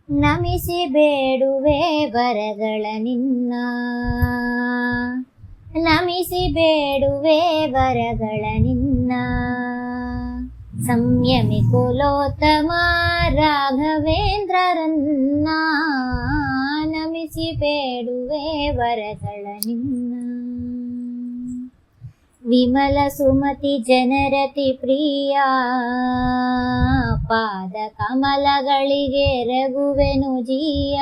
ನಮಿಸಿ ಬೇಡುವೆ ವರಗಳ ನಿನ್ನ, ನಮಿಸಿ ಬೇಡುವೆ ವರಗಳ ನಿನ್ನ. ಸಂಯಮಿ ಕುಲೋತ್ತಮ ರಾಘವೇಂದ್ರರನ್ನ, ನಮಿಸಿ ಬೇಡುವೆ ವರಗಳ ನಿನ್ನ. ವಿಮಲ ಸುಮತಿ ಜನರತಿ ಪ್ರಿಯ, ಪಾದ ಕಮಲಗಳಿಗೆ ರಘುವೆನು ಜಿಯ.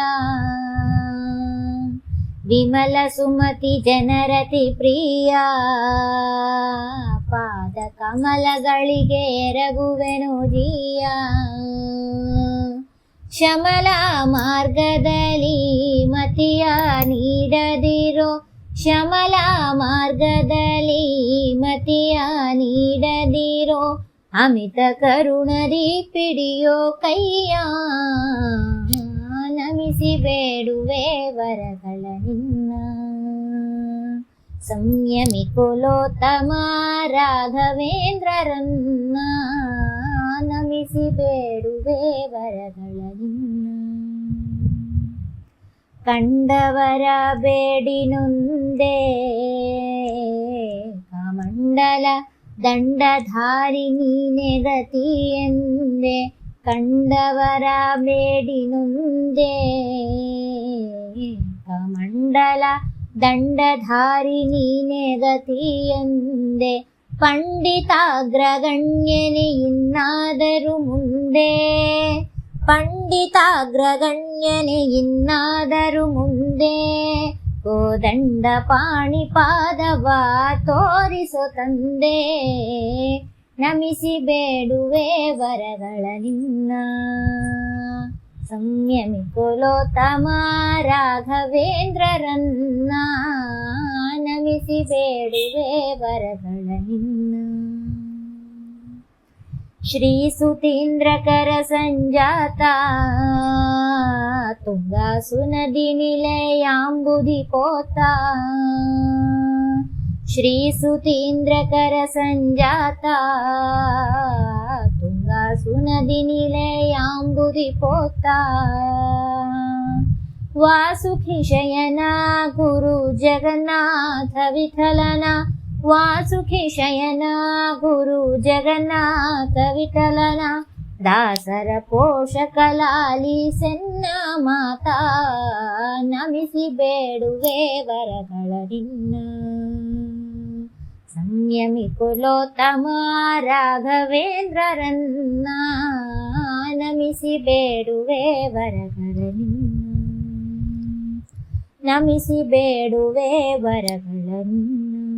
ವಿಮಲ ಸುಮತಿ ಜನರತಿ ಪ್ರಿಯ, ಪಾದ ಕಮಲಗಳಿಗೆ ರಘುವೆನು ಜಿಯ. ಶಮಲ ಮಾರ್ಗದಲ್ಲಿ ಮತಿಯ ನೀಡದಿರೋ, ಶಮಲ ಮಾರ್ಗದಲ್ಲಿ ಮತಿಯ ನೀಡದಿರೋ. ಅಮಿತ ಕರುಣದಿ ಪಿಡಿಯೋ ಕೈಯ, ನಮಿಸಿ ಬೇಡುವೆ ವರಗಳ ನಿನ್ನ. ಸಂಯಮಿ ಕುಲೋತ್ತಮ ರಾಘವೇಂದ್ರರನ್ನ, ನಮಿಸಿ ಬೇಡುವೆ ವರಗಳ ನಿನ್ನ. ಕಂಡವರ ಬೇಡಿನುಂದೆ ಕಮಂಡಲ ದಂಡಧಾರಿ ನೀನೆ ಗತಿ ಎಂದೆ. ಕಂಡವರ ಬೇಡಿನುಂದೆ ಕಮಂಡಲ ದಂಡಧಾರಿ ನೀನೆ ಗತಿ ಎಂದೆ. ಪಂಡಿತಾಗ್ರಗಣ್ಯನೆ ಇನ್ನಾದರೂ ಮುಂದೆ, ಪಂಡಿತಾಗ್ರಗಣ್ಯನೆ ಇನ್ನಾದರೂ ಮುಂದೆ. ಕೋದಂಡ ಪಾಣಿಪಾದವ ತೋರಿಸೋ ತಂದೆ, ನಮಿಸಿ ಬೇಡುವೆ ವರಗಳ ನಿನ್ನ. ಸಂಯಮಿ ಕುಲೋತ್ತಮ ರಾಘವೇಂದ್ರರನ್ನ, ನಮಿಸಿ ಬೇಡುವೆ ವರಗಳ ನಿನ್ನ. ಶ್ರೀ ಸುತೀಂದ್ರಕರ ಸಂಜಾತ, ತುಂಗಾ ಸುನದಿ ನಿಲಯಾಂಬುಧಿ ಪೋತ. ಶ್ರೀ ಸುತೀಂದ್ರಕರ ಸಂಜಾತ, ತುಂಗಾ ಸುನದಿ ನಿಲಯಾಂಬುಧಿ ಪೋತ. ವಾಸುಕಿ ಶಯನ ಗುರು ಜಗನ್ನಾಥ ವಿಠಲನ, ವಾಸುಕಿ ಶಯನ ಗುರು ಜಗನ್ನಾಥ ವಿಠಲನ. ದಾಸರ ಪೋಷಕ ಲಾಲಿಸೆನ್ನ ಮಾತಾ, ನಮಿಸಿ ಬೇಡುವೆ ವರಗಳ ನಿನ್ನ. ಸಂಯಮಿ ಕುಲೋತ್ತಮ ರಾಘವೇಂದ್ರರನ್ನ, ನಮಿಸಿ ಬೇಡುವೆ ವರಗಳ ನಿನ್ನ. ನಮಿಸಿ ಬೇಡುವೆ ವರಗಳ ನಿನ್ನ.